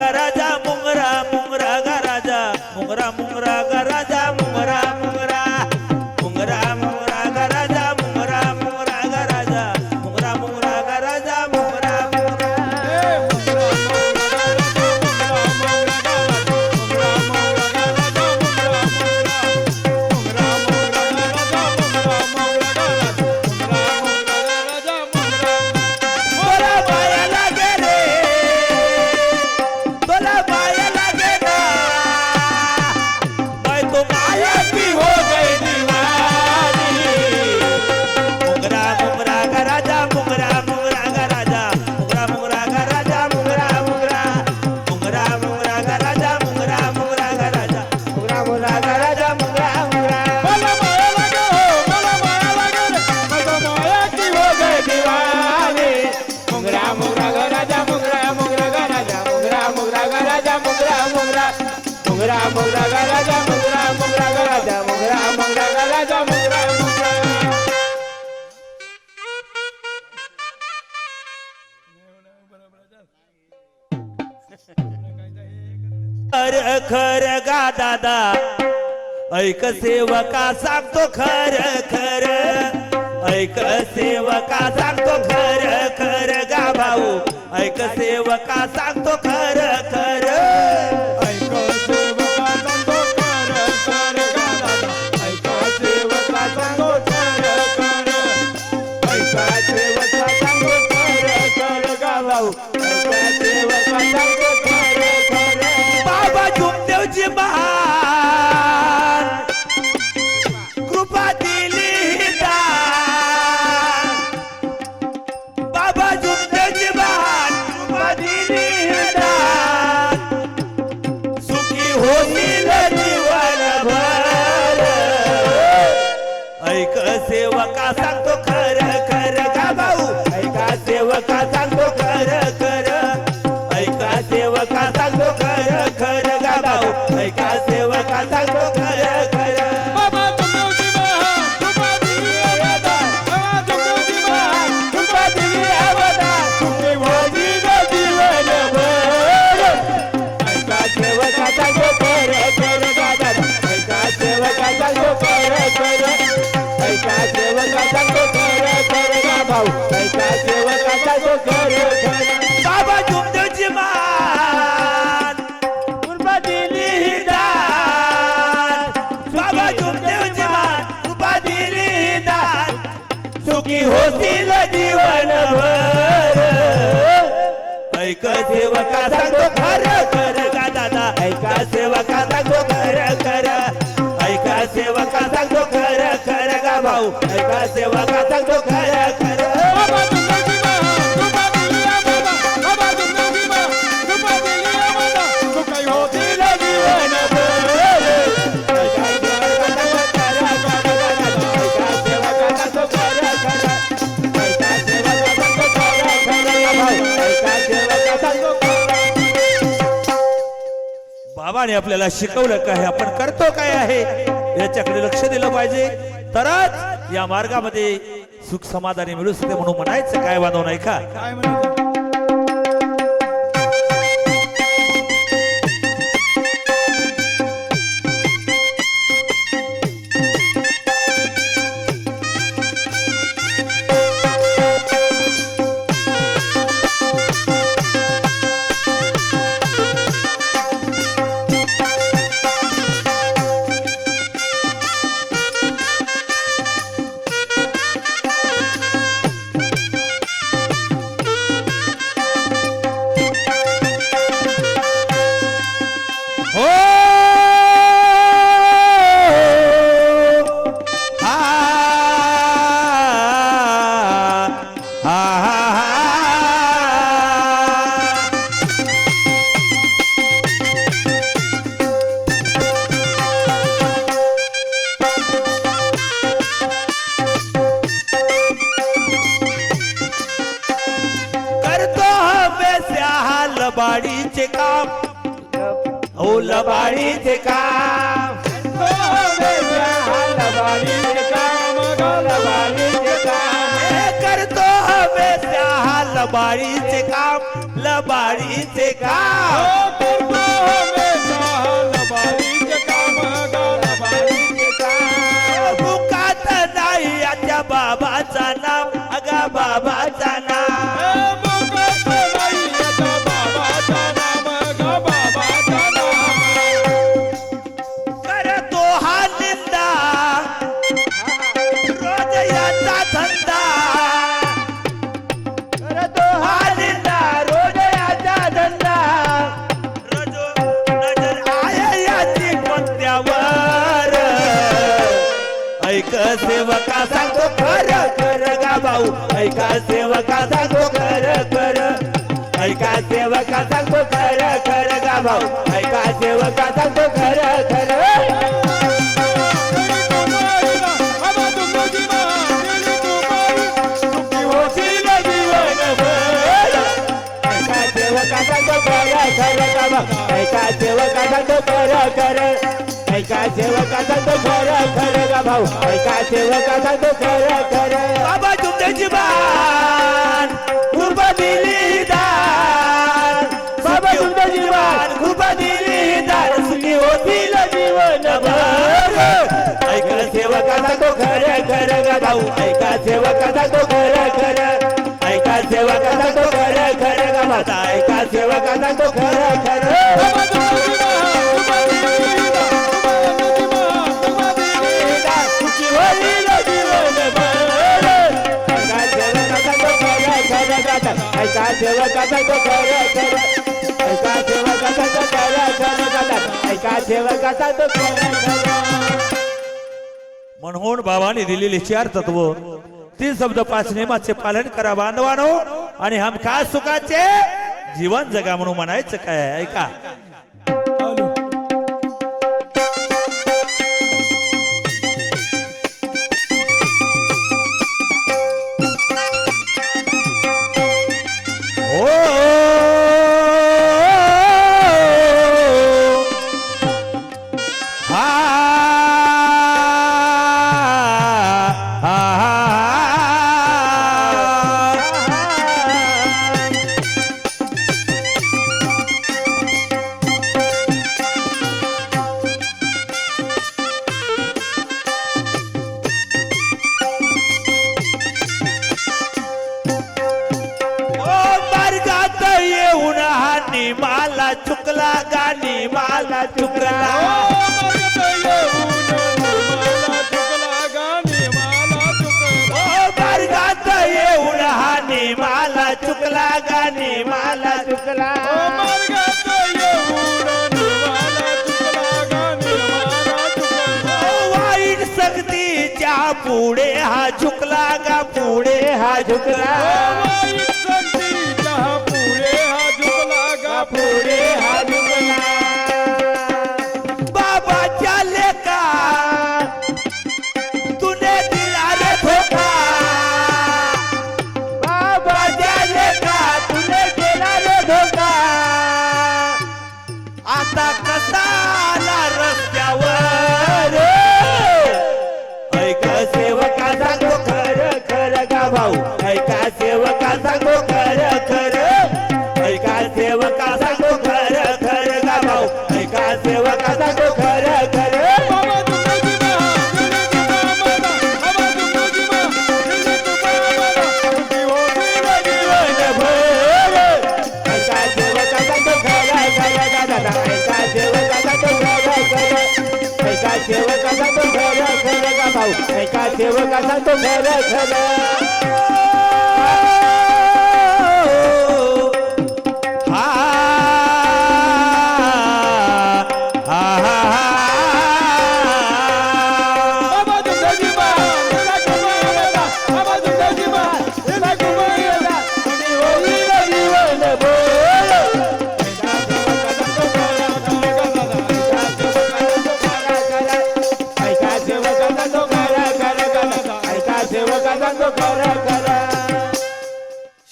राजा मुंगरा मुंगरा गा राजा मुंगरा मुंगरा गा राजा मुंगरा मुंगरा मुंगरा मुंगरा गा राजा मुंगरा मुंगरा गा राजा मुंगरा मुंगरा गा राजा मुंगरा मुंगरा मुंगरा मुंगरा गा राजा मुंगरा मुंगरा गा राजा मुंगरा मुंगरा गा राजा मुंगरा मुंगरा खर खर गा दादा ऐक सेवका सांगतो खर खर ऐक सेवका सांगतो खर खर गा भाऊ ऐक सेवका सांगतो खर खर बाबा जुमदेवजी महान कृपा दिली दान बाबा जुमदेवजी महान कृपा दिली दान सुखी होतील जीवनभर ऐक सेवका सांगतो खर खर गा भाऊ ऐका सेवका सांगतो खर खर ऐका सेवका सांगतो खर खर गा भाऊ ऐका सेवका सांगतो खर खर बाबा जुमदेवजी महान कृपा दिली अवदान बाबा जुमदेवजी महान कृपा दिली अवदान सुखी होतील जीवनभर ऐका सेवका सांगतो खर खर गा दादा ऐका सेवका सांगतो खर खर ऐका सेवका सांगतो खर खर गा भाऊ ऐका सेवका सांगतो खर खर बाबा जुमदेवजी महान कृपा दिली दान बाबा जुमदेवजी महान कृपा दिली दान सुखी होतील जीवनभर ऐक सेवका सांगतो खर खर गा दादा ऐका सेवका सांगतो खर खर ऐका सेवका सांगतो खर खर गा भाऊ ऐका सेवका सांगतो खर खर बाबा जुमदेवजी महान कृपा दिली अवदान बाबा जुमदेवजी महान कृपा दिली अवदान सुखी होतील जीवनभर ऐका सेवका सांगतो खर खर ऐका सेवका सांगतो खर खर ऐका सेवका सांगतो खर खर भाऊ ऐका सेवका सांगतो खर बाबाने आपल्याला शिकवलं काय आपण करतो काय आहे याच्याकडे लक्ष दिलं पाहिजे तरच या मार्गामध्ये सुख समाधानी मिळू शकते म्हणून म्हणायचं काय बांधव नाही का काय म्हणायचं हो हा हा हा करतो हमेशा लबाडीचे काम ओ लबाडीचे काम लबाडीचे काम लबाडीचे काम करतो हमेशा लबाडीचे काम लबाडीचे काम करतो हमेशा लबाडीचे काम ग लबाडीचे काम मुखात नाही आत्या बाबाचा नाम अगा बाबाचा नाम मुखात नाही याचा बाबाचा नाम ग बाबाचा नाम करतो हा निंदा रोज याचा धंदा करतो हा निंदा रोज याचा धंदा रोज नजर आहे याची कोणत्यावर ऐक सेवका सांगतो खर खर गा भाऊ ऐका सेवका सांगतो खर खर ऐका सेवका सांगतो खर खर गा भाऊ ऐका सेवका सांगतो खर खर ऐका सेवका सांगतो खर खर गा भाऊ ऐका सेवका सांगतो खर खर ऐका सेवका सांगतो खर खर गा भाऊ ऐका सेवका सांगतो खर खर बाबा तुमची बाण खूप दिली दान बाबा तुमची बाण खूप दिली दान सुखी होतील जीवनभर ऐका सेवका सांगतो खर खर गा भाऊ ऐका सेवका सांगतो खर खर ऐका सेवका सांगतो खर खर गा माता ऐका सेवका सांगतो खर खर ऐका सेवका सांगतो खर खर ऐका सेवका सांगतो खर खर ऐका सेवका सांगतो खर खर म्हणून बाबाने दिलेले 4 तत्व 3 शब्द 5 नियमाचे पालन करा बांधवानो आणि हम खास सुखाचे जीवन जगा म्हणून म्हणायचं काय ऐका माला चुकला गाणी माला चुकला मार्गात येऊन हानी माला चुकला गाणी माला चुकला वाईट सक्तीच्या पुढे हा झुकला गा पुढे हा झुकला पुढे हा झुकला बाबाच्या लेका तुने दिला रे धोका बाबाच्या लेका तुने दिला रे धोका आता कसा आला रस्त्यावर ऐका सेवका सांगतो खर खर गा भाऊ ऐका सेवका सांगतो खर खर ऐका सेवका सांगतो खर खर गा भाऊ ऐका सेवका सांगतो खर खर ऐका सेवका सांगतो खर खर गा दादा ऐका सेवका सांगतो खर खर ऐका सेवका सांगतो खर खर गा भाऊ ऐका सेवका सांगतो खर खर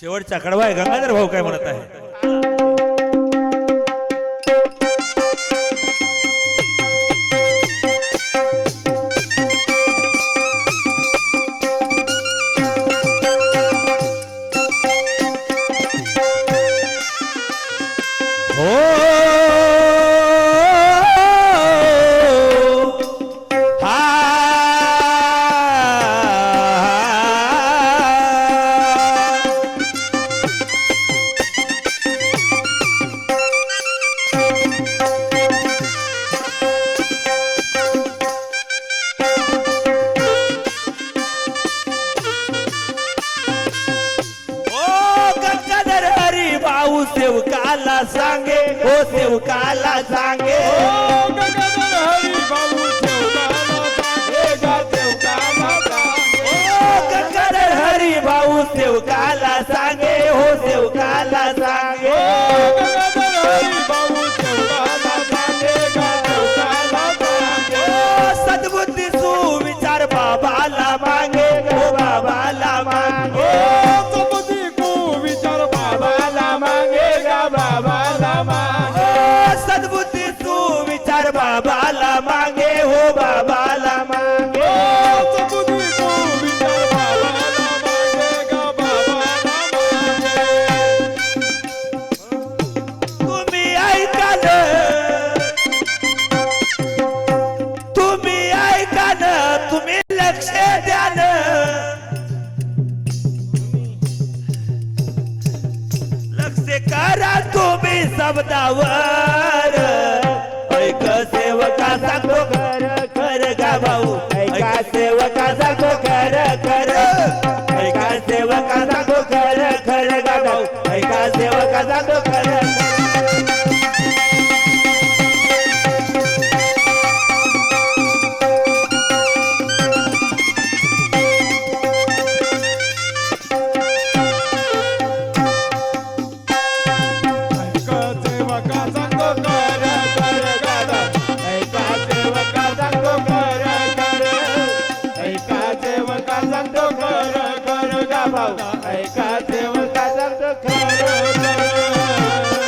शेवटचा कडवा आहे गंगाधर भाऊ काय म्हणत आहे हो सेवकाला सांगे ओ गंगाधर हरी भाऊ सेवकाला सांगे गा सेवकाला सांगे ओ गंगाधर हरी भाऊ सेवकाला सांगे हो सेवकाला सांगे गंगाधर हरी भाऊ सेवकाला सांगे गा सेवकाला सांगे सद्बुद्धी सुविचार बाबाला मागे हो बाबाला मागे सद्बुद्धी को विचार बाबाला मागे गा बाबाला मागे सद्बुद्धी सुविचार बाबाला मागे हो बाबाला मागे सद्बुद्धी को विचार बाबाला मागे गा बाबाला मागे तुम्ही ऐकाल तुम्ही ऐकाल तुम्ही लक्ष द्याल लक्ष करा तुम्ही शब्दावर ऐक सेवका सांगतो खर खर गा भाऊ ऐका सेवका सांगतो खर खर ऐका सेवका सांगतो खर खर गा भाऊ ऐका सेवका सांगतो खर ऐका सेवका सांगतो कर कर गादा ऐका सेवका सांगतो कर कर ऐका सेवका सांगतो कर कर गा भाऊ ऐका